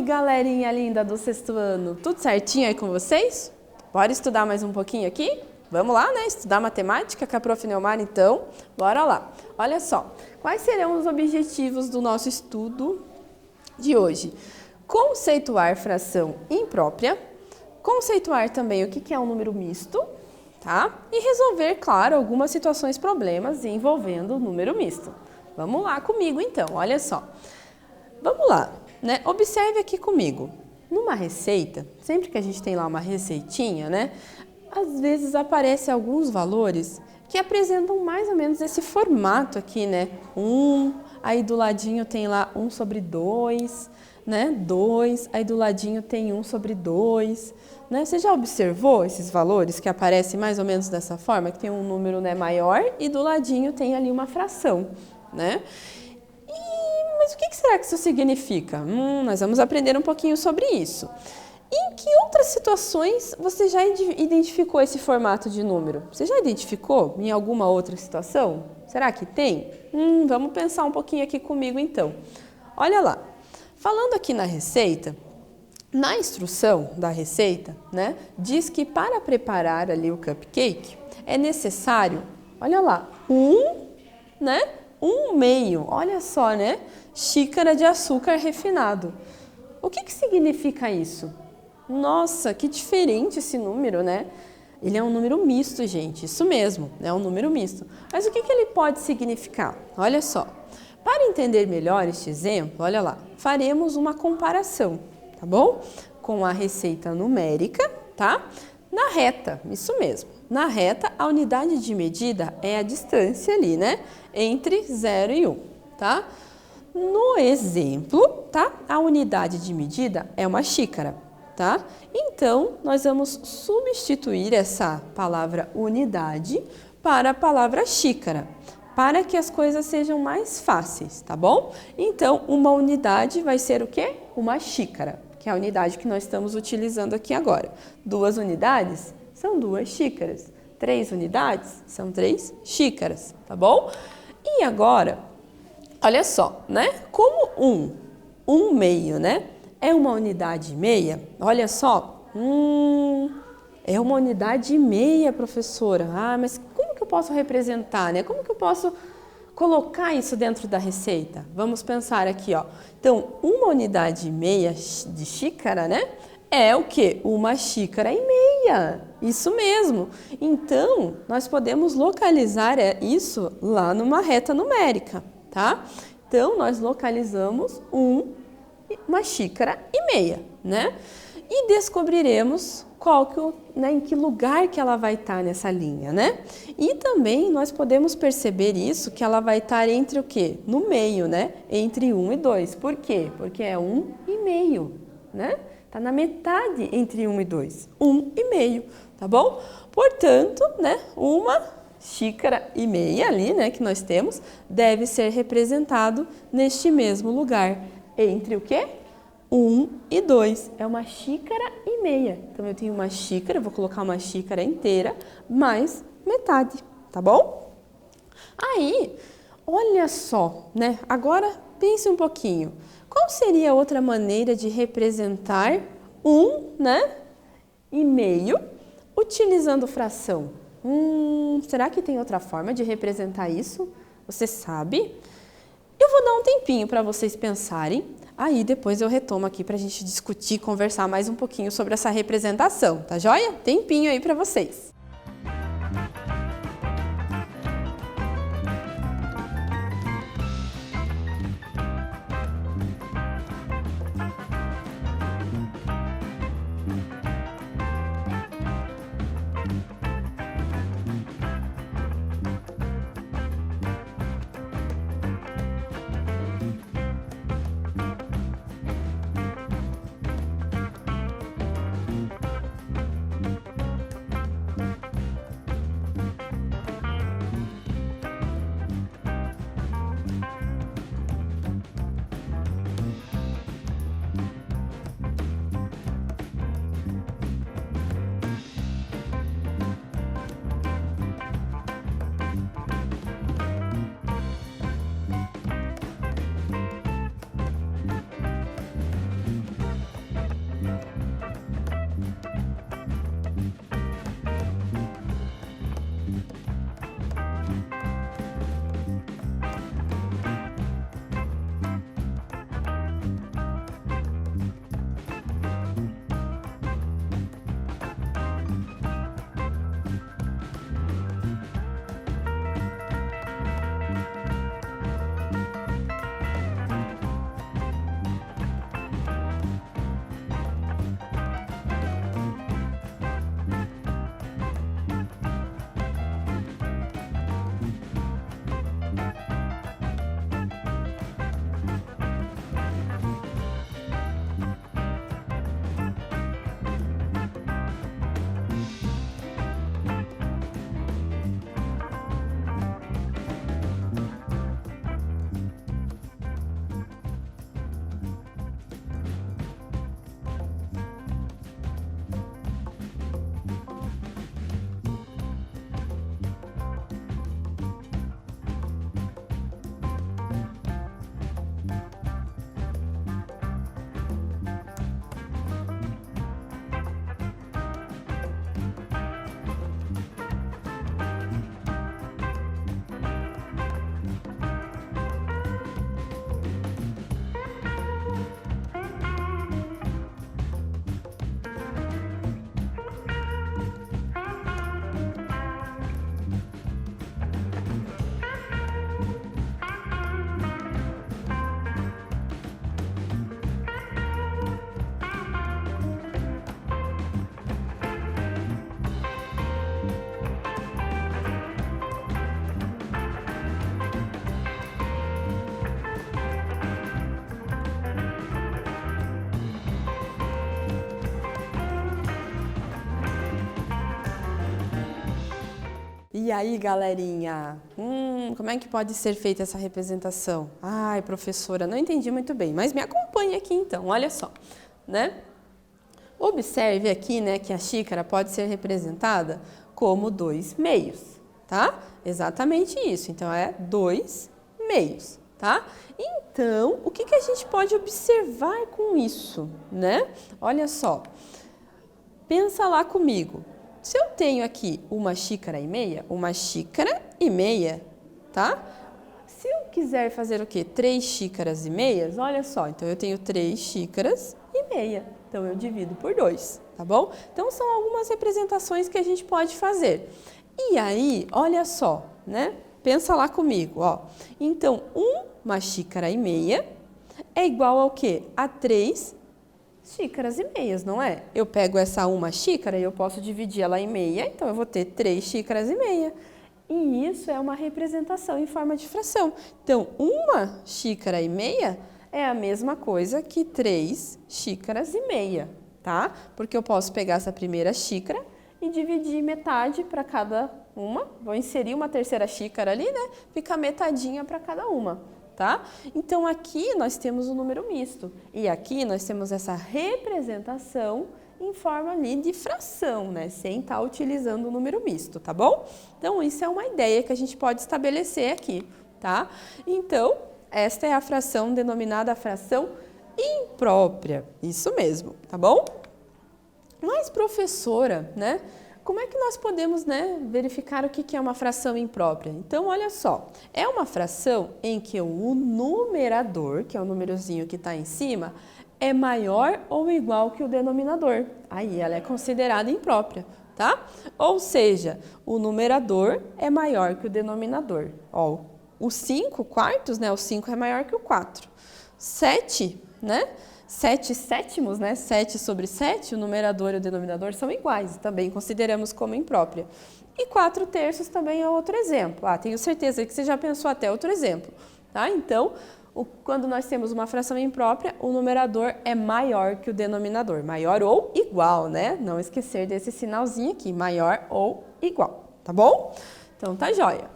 galerinha linda do sexto ano, tudo certinho aí com vocês? Bora estudar mais um pouquinho aqui? Vamos lá, né? Estudar matemática com a Prof. Neomar, então. Bora lá. Olha só, quais serão os objetivos do nosso estudo de hoje? Conceituar fração imprópria, conceituar também o que é um número misto, tá? E resolver, claro, algumas situações, problemas envolvendo o número misto. Vamos lá comigo, então. Olha só. Vamos lá, né? Observe aqui comigo. Numa receita, sempre que a gente tem lá uma receitinha, né? Às vezes aparecem alguns valores que apresentam mais ou menos esse formato aqui, né? Aí do ladinho tem lá 1/2, né? 2, aí do ladinho tem 1/2, né? Você já observou esses valores que aparecem mais ou menos dessa forma? Que tem um número, né, maior e do ladinho tem ali uma fração, né? Mas o que será que isso significa? Nós vamos aprender um pouquinho sobre isso. Em que outras situações você já identificou esse formato de número? Você já identificou em alguma outra situação? Será que tem? Vamos pensar um pouquinho aqui comigo então. Olha lá, falando aqui na receita, na instrução da receita, né, diz que para preparar ali o cupcake é necessário, olha lá, 1/2, olha só, né? Xícara de açúcar refinado. O que significa isso? Nossa, que diferente esse número, né? Ele é um número misto, gente, isso mesmo, é um número misto. Mas o que ele pode significar? Olha só, para entender melhor este exemplo, olha lá, faremos uma comparação, tá bom? Com a receita numérica, tá? Na reta, isso mesmo. Na reta, a unidade de medida é a distância ali, né? Entre 0 e 1, tá? No exemplo, tá? A unidade de medida é uma xícara, tá? Então, nós vamos substituir essa palavra unidade para a palavra xícara, para que as coisas sejam mais fáceis, tá bom? Então, uma unidade vai ser o quê? Uma xícara, que é a unidade que nós estamos utilizando aqui agora. 2 unidades são 2 xícaras. 3 unidades são 3 xícaras, tá bom? E agora, olha só, né? Como 1/2, né? É uma unidade meia, olha só. É uma unidade meia, professora. Mas como que eu posso representar, né? Como que eu posso colocar isso dentro da receita? Vamos pensar aqui, ó. Então, uma unidade meia de xícara, né? É o quê? 1,5 xícaras. Isso mesmo. Então, nós podemos localizar isso lá numa reta numérica, tá? Então, nós localizamos 1,5 xícaras, né? E descobriremos em que lugar que ela vai estar nessa linha, né? E também nós podemos perceber isso, que ela vai estar entre o quê? No meio, né? Entre 1 e 2. Por quê? Porque é 1,5, né? Está na metade entre 1 e 2. 1,5, tá bom? Portanto, né, 1,5 xícaras ali, né, que nós temos, deve ser representado neste mesmo lugar. Entre o quê? 1 e 2. É 1,5 xícaras. Então, eu tenho uma xícara, vou colocar uma xícara inteira, mais metade, tá bom? Aí, olha só, né? Agora, pense um pouquinho. Qual seria outra maneira de representar 1,5 utilizando fração? Será que tem outra forma de representar isso? Você sabe? Eu vou dar um tempinho para vocês pensarem, aí depois eu retomo aqui para a gente discutir, conversar mais um pouquinho sobre essa representação, tá joia? Tempinho aí para vocês. E aí, galerinha? Como é que pode ser feita essa representação? Ai, professora, não entendi muito bem, mas me acompanhe aqui então, olha só, né? Observe aqui, né, que a xícara pode ser representada como 2 meios, tá? Exatamente isso, então é 2 meios, tá? Então, o que a gente pode observar com isso, né? Olha só, pensa lá comigo. Se eu tenho aqui uma xícara e meia, tá? Se eu quiser fazer o quê? 3 xícaras e meias, olha só, então eu tenho 3 xícaras e meia. Então eu divido por 2, tá bom? Então são algumas representações que a gente pode fazer. E aí, olha só, né? Pensa lá comigo, ó. Então, uma xícara e meia é igual ao quê? A 3 xícaras e meias, não é? Eu pego essa uma xícara e eu posso dividir ela em meia, então eu vou ter 3 xícaras e meia. E isso é uma representação em forma de fração. Então, uma xícara e meia é a mesma coisa que 3 xícaras e meia, tá? Porque eu posso pegar essa primeira xícara e dividir metade para cada uma. Vou inserir uma terceira xícara ali, né? Fica metadinha para cada uma, tá? Então, aqui nós temos o número misto. E aqui nós temos essa representação em forma ali de fração, né? Sem estar utilizando o número misto, tá bom? Então, isso é uma ideia que a gente pode estabelecer aqui, tá? Então, esta é a fração denominada fração imprópria. Isso mesmo, tá bom? Mas, professora, né? Como é que nós podemos, né, verificar o que é uma fração imprópria? Então, olha só, é uma fração em que o numerador, que é o númerozinho que está em cima, é maior ou igual que o denominador. Aí ela é considerada imprópria, tá? Ou seja, o numerador é maior que o denominador. Ó, o 5 quartos, né? O 5 é maior que o 4. 7, né? 7 sétimos, né? 7 sobre 7, o numerador e o denominador são iguais, também consideramos como imprópria. E 4 terços também é outro exemplo. Tenho certeza que você já pensou até outro exemplo, tá? Então, quando nós temos uma fração imprópria, o numerador é maior que o denominador. Maior ou igual, né? Não esquecer desse sinalzinho aqui, maior ou igual, tá bom? Então, tá jóia.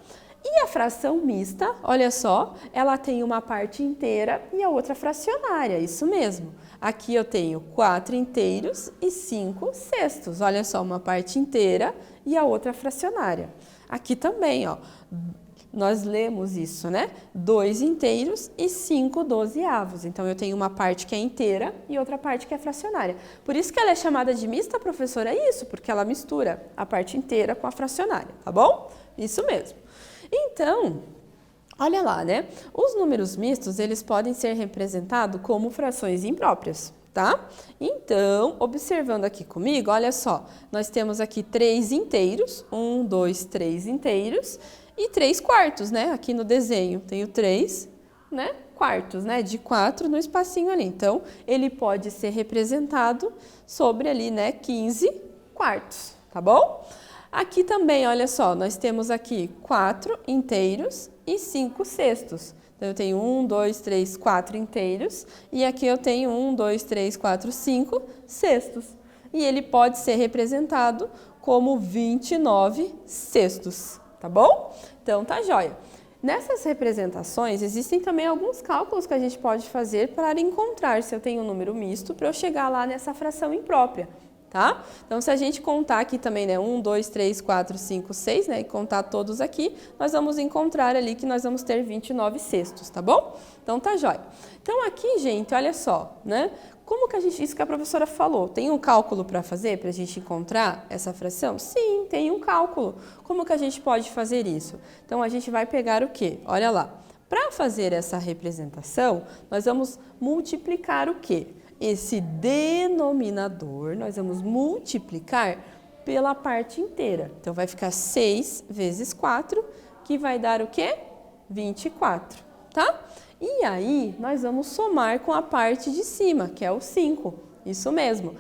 E a fração mista, olha só, ela tem uma parte inteira e a outra fracionária, isso mesmo. Aqui eu tenho 4 inteiros e 5 sextos. Olha só, uma parte inteira e a outra fracionária. Aqui também, ó, nós lemos isso, né? 2 inteiros e 5 dozeavos. Então, eu tenho uma parte que é inteira e outra parte que é fracionária. Por isso que ela é chamada de mista, professora, é isso, porque ela mistura a parte inteira com a fracionária, tá bom? Isso mesmo. Então, olha lá, né? Os números mistos, eles podem ser representados como frações impróprias, tá? Então, observando aqui comigo, olha só, nós temos aqui 3 inteiros, 1, 2, 3 inteiros e 3 quartos, né? Aqui no desenho tenho 3, né? Quartos, né? De 4 no espacinho ali. Então, ele pode ser representado sobre ali, né? 15 quartos, tá bom? Aqui também, olha só, nós temos aqui 4 inteiros e 5 sextos. Então, eu tenho 1, 2, 3, 4 inteiros e aqui eu tenho 1, 2, 3, 4, 5 sextos. E ele pode ser representado como 29 sextos, tá bom? Então, tá jóia. Nessas representações, existem também alguns cálculos que a gente pode fazer para encontrar se eu tenho um número misto para eu chegar lá nessa fração imprópria. Tá? Então, se a gente contar aqui também, né, 1, 2, 3, 4, 5, 6, né, e contar todos aqui, nós vamos encontrar ali que nós vamos ter 29 sextos, tá bom? Então, tá jóia. Então, aqui, gente, olha só, né, como que a gente, isso que a professora falou, tem um cálculo para fazer para a gente encontrar essa fração? Sim, tem um cálculo. Como que a gente pode fazer isso? Então, a gente vai pegar o quê? Olha lá, para fazer essa representação, nós vamos multiplicar o quê? Esse denominador, nós vamos multiplicar pela parte inteira. Então, vai ficar 6 vezes 4, que vai dar o quê? 24, tá? E aí, nós vamos somar com a parte de cima, que é o 5. Isso mesmo.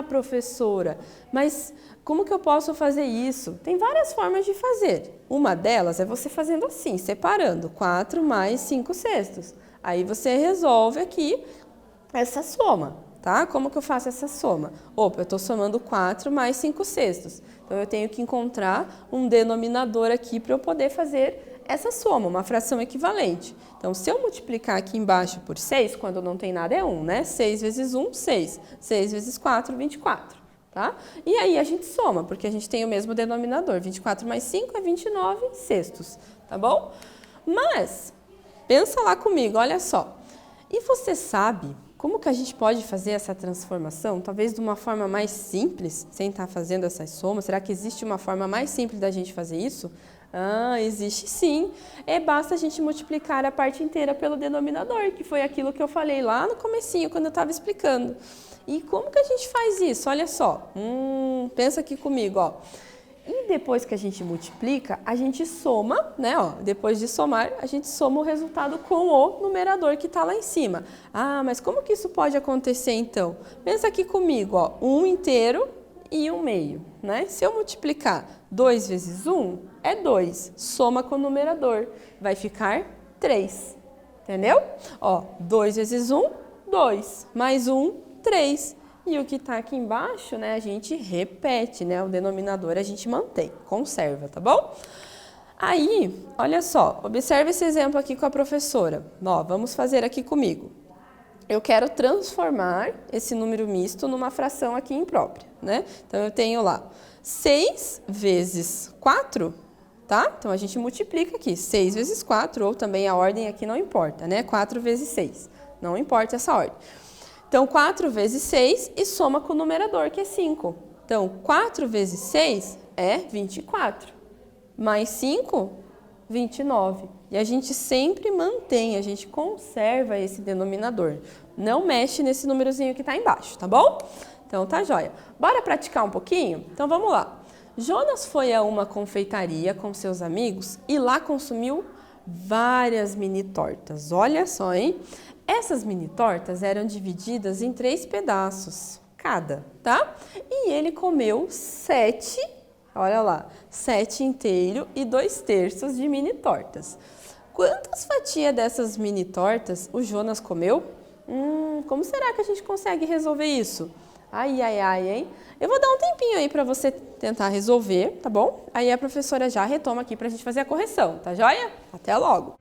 Professora, mas como que eu posso fazer isso? Tem várias formas de fazer. Uma delas é você fazendo assim, separando 4 mais 5 sextos. Aí, você resolve aqui essa soma, tá? Como que eu faço essa soma? Opa, eu estou somando 4 mais 5 sextos. Então, eu tenho que encontrar um denominador aqui para eu poder fazer essa soma, uma fração equivalente. Então, se eu multiplicar aqui embaixo por 6, quando não tem nada é 1, né? 6 vezes 1, 6. 6 vezes 4, 24. Tá? E aí a gente soma, porque a gente tem o mesmo denominador. 24 mais 5 é 29 sextos, tá bom? Mas, pensa lá comigo, olha só. E você sabe como que a gente pode fazer essa transformação? Talvez de uma forma mais simples, sem estar fazendo essas somas. Será que existe uma forma mais simples da gente fazer isso? Ah, existe sim. Basta a gente multiplicar a parte inteira pelo denominador, que foi aquilo que eu falei lá no comecinho, quando eu estava explicando. E como que a gente faz isso? Olha só, pensa aqui comigo, ó. E depois que a gente multiplica, a gente soma, né? Ó, depois de somar, a gente soma o resultado com o numerador que está lá em cima. Ah, mas como que isso pode acontecer então? Pensa aqui comigo, ó, 1 inteiro e 1 meio, né? Se eu multiplicar 2 vezes 1, é 2. Soma com o numerador, vai ficar 3, entendeu? Ó, 2 vezes 1, 2, mais 1, 3. E o que está aqui embaixo, né, a gente repete, né? O denominador a gente mantém, conserva, tá bom? Aí, olha só, observe esse exemplo aqui com a professora. Ó, vamos fazer aqui comigo. Eu quero transformar esse número misto numa fração aqui imprópria, né? Então, eu tenho lá 6 vezes 4, tá? Então, a gente multiplica aqui, 6 vezes 4, ou também a ordem aqui não importa, né? 4 vezes 6, não importa essa ordem. Então, 4 vezes 6 e soma com o numerador, que é 5. Então, 4 vezes 6 é 24. Mais 5, 29. E a gente sempre mantém, a gente conserva esse denominador. Não mexe nesse númerozinho que está embaixo, tá bom? Então, tá joia. Bora praticar um pouquinho? Então, vamos lá. Jonas foi a uma confeitaria com seus amigos e lá consumiu várias mini tortas. Olha só, hein? Essas mini tortas eram divididas em 3 pedaços cada, tá? E ele comeu 7, olha lá, 7 inteiro e 2 terços de mini tortas. Quantas fatias dessas mini tortas o Jonas comeu? Como será que a gente consegue resolver isso? Ai, ai, ai, hein? Eu vou dar um tempinho aí para você tentar resolver, tá bom? Aí a professora já retoma aqui para a gente fazer a correção, tá joia? Até logo!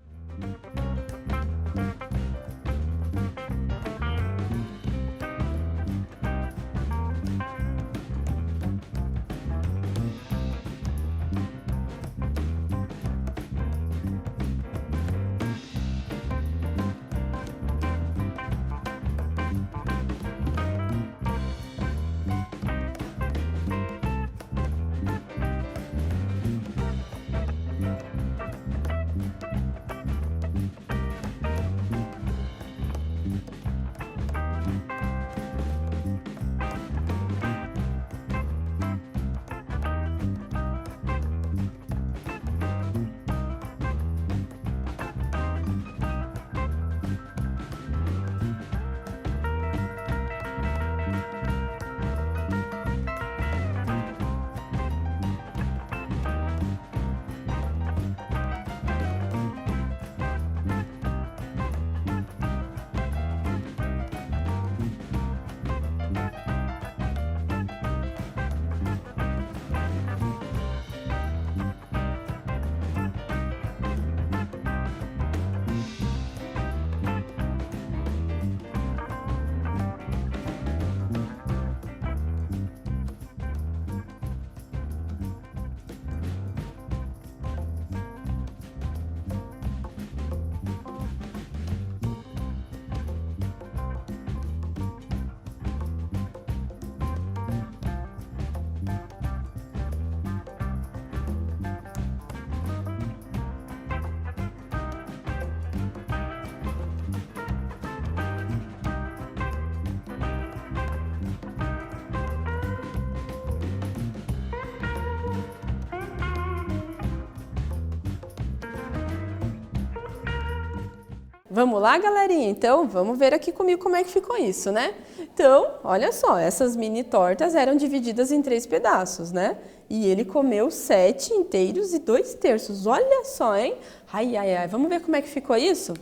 Vamos lá, galerinha? Então, vamos ver aqui comigo como é que ficou isso, né? Então, olha só, essas mini tortas eram divididas em 3 pedaços, né? E ele comeu 7 inteiros e 2 terços. Olha só, hein? Ai, ai, ai. Vamos ver como é que ficou isso?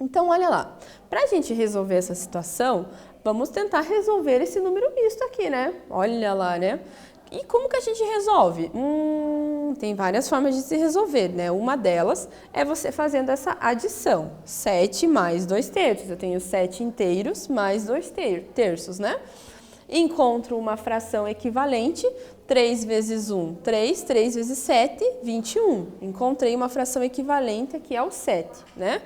Então, olha lá. Para a gente resolver essa situação, vamos tentar resolver esse número misto aqui, né? Olha lá, né? E como que a gente resolve? Tem várias formas de se resolver, né? Uma delas é você fazendo essa adição. 7 mais 2 terços. Eu tenho 7 inteiros mais 2 terços, né? Encontro uma fração equivalente. 3 vezes 1, 3. 3 vezes 7, 21. Encontrei uma fração equivalente aqui ao 7, né?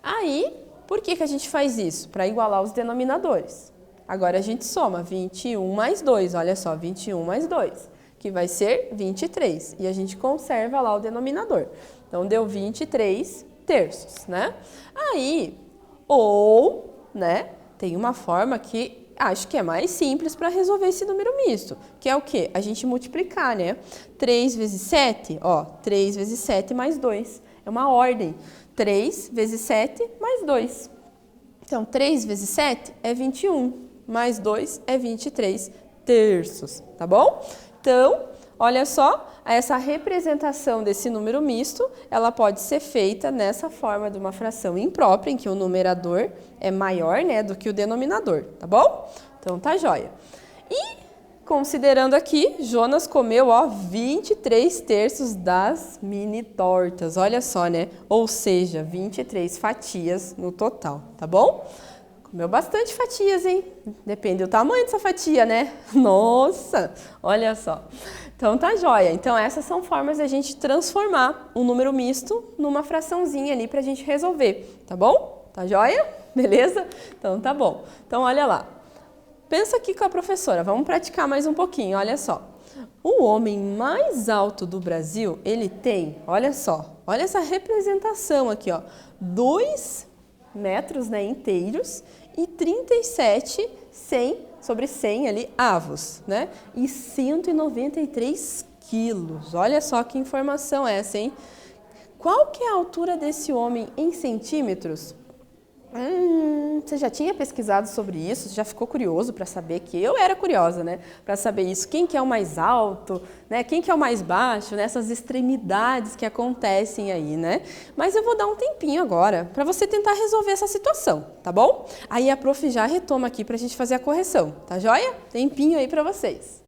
Aí, por que a gente faz isso? Para igualar os denominadores. Agora a gente soma 21 mais 2, olha só, 21 mais 2, que vai ser 23. E a gente conserva lá o denominador. Então, deu 23 terços, né? Aí, né, tem uma forma que acho que é mais simples para resolver esse número misto, que é o quê? A gente multiplicar, né? 3 vezes 7, ó, 3 vezes 7 mais 2. É uma ordem. 3 vezes 7 mais 2. Então, 3 vezes 7 é 21. Mais 2 é 23 terços, tá bom? Então, olha só, essa representação desse número misto, ela pode ser feita nessa forma de uma fração imprópria, em que o numerador é maior, né, do que o denominador, tá bom? Então, tá joia. E, considerando aqui, Jonas comeu, ó, 23 terços das mini tortas, olha só, né? Ou seja, 23 fatias no total, tá bom? Comeu bastante fatias, hein? Depende do tamanho dessa fatia, né? Nossa, olha só. Então tá joia. Então essas são formas de a gente transformar um número misto numa fraçãozinha ali pra gente resolver, tá bom? Tá joia? Beleza? Então tá bom. Então olha lá. Pensa aqui com a professora, vamos praticar mais um pouquinho, olha só. O homem mais alto do Brasil, ele tem, olha só, olha essa representação aqui, ó, 2 metros, né, inteiros e 37 sobre 100 ali avos, né? E 193 quilos. Olha só que informação é essa, hein? Qual que é a altura desse homem em centímetros? Você já tinha pesquisado sobre isso? Você já ficou curioso para saber? Que eu era curiosa, né? Para saber isso. Quem que é o mais alto, né? Quem que é o mais baixo, né? Essas extremidades que acontecem aí, né? Mas eu vou dar um tempinho agora para você tentar resolver essa situação, tá bom? Aí a prof já retoma aqui para a gente fazer a correção, tá joia? Tempinho aí para vocês.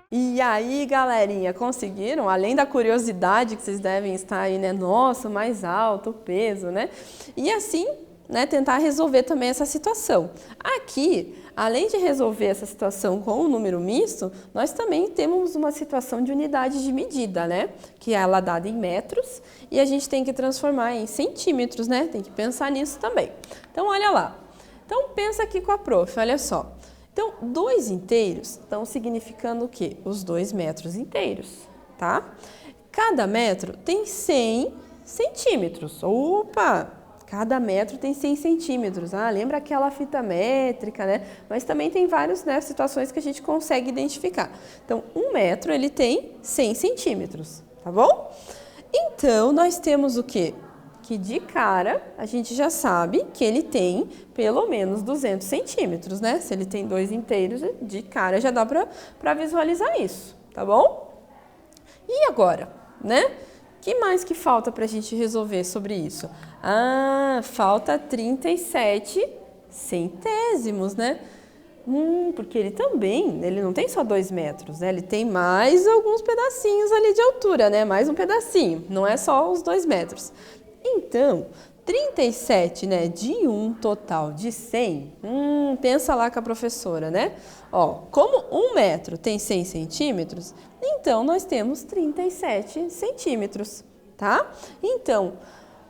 E aí, galerinha, conseguiram? Além da curiosidade que vocês devem estar aí, né? Nossa, mais alto, o peso, né? E assim, né, tentar resolver também essa situação. Aqui, além de resolver essa situação com o número misto, nós também temos uma situação de unidade de medida, né? Que é ela dada em metros e a gente tem que transformar em centímetros, né? Tem que pensar nisso também. Então, olha lá. Então, pensa aqui com a prof, olha só. Então, 2 inteiros estão significando o quê? Os 2 metros inteiros, tá? Cada metro tem 100 centímetros. Opa! Cada metro tem 100 centímetros. Ah, lembra aquela fita métrica, né? Mas também tem várias, né, situações que a gente consegue identificar. Então, 1 metro, ele tem 100 centímetros, tá bom? Então, nós temos o quê? Que de cara, a gente já sabe que ele tem pelo menos 200 centímetros, né? Se ele tem 2 inteiros, de cara já dá para visualizar isso, tá bom? E agora, né? Que mais que falta para a gente resolver sobre isso? Ah, falta 37 centésimos, né? Porque ele não tem só 2 metros, né? Ele tem mais alguns pedacinhos ali de altura, né? Mais um pedacinho, não é só os 2 metros. Então, 37, né, de um total de 100, pensa lá com a professora, né? Ó, como 1 metro tem 100 centímetros, então nós temos 37 centímetros, tá? Então,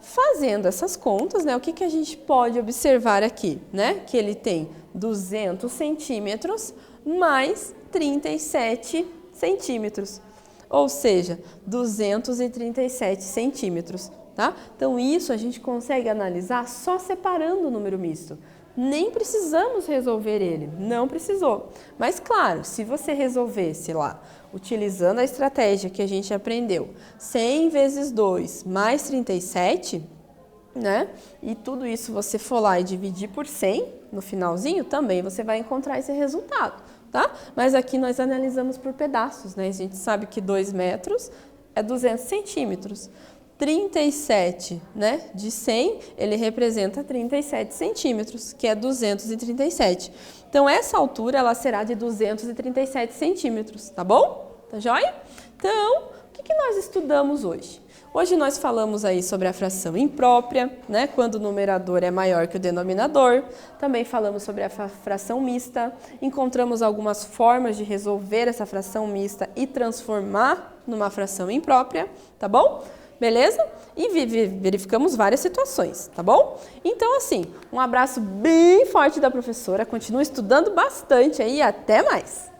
fazendo essas contas, né, o que a gente pode observar aqui, né? Que ele tem 200 centímetros mais 37 centímetros, ou seja, 237 centímetros. Tá? Então, isso a gente consegue analisar só separando o número misto. Nem precisamos resolver ele, não precisou. Mas, claro, se você resolvesse lá, utilizando a estratégia que a gente aprendeu, 100 vezes 2 mais 37, né? E tudo isso você for lá e dividir por 100 no finalzinho, também você vai encontrar esse resultado, tá? Mas aqui nós analisamos por pedaços, né? A gente sabe que 2 metros é 200 centímetros. 37, né, de 100, ele representa 37 centímetros, que é 237. Então, essa altura, ela será de 237 centímetros, tá bom? Tá joia? Então, o que nós estudamos hoje? Hoje nós falamos aí sobre a fração imprópria, né, quando o numerador é maior que o denominador. Também falamos sobre a fração mista. Encontramos algumas formas de resolver essa fração mista e transformar numa fração imprópria, tá bom? Beleza? E verificamos várias situações, tá bom? Então, assim, um abraço bem forte da professora. Continue estudando bastante aí e até mais!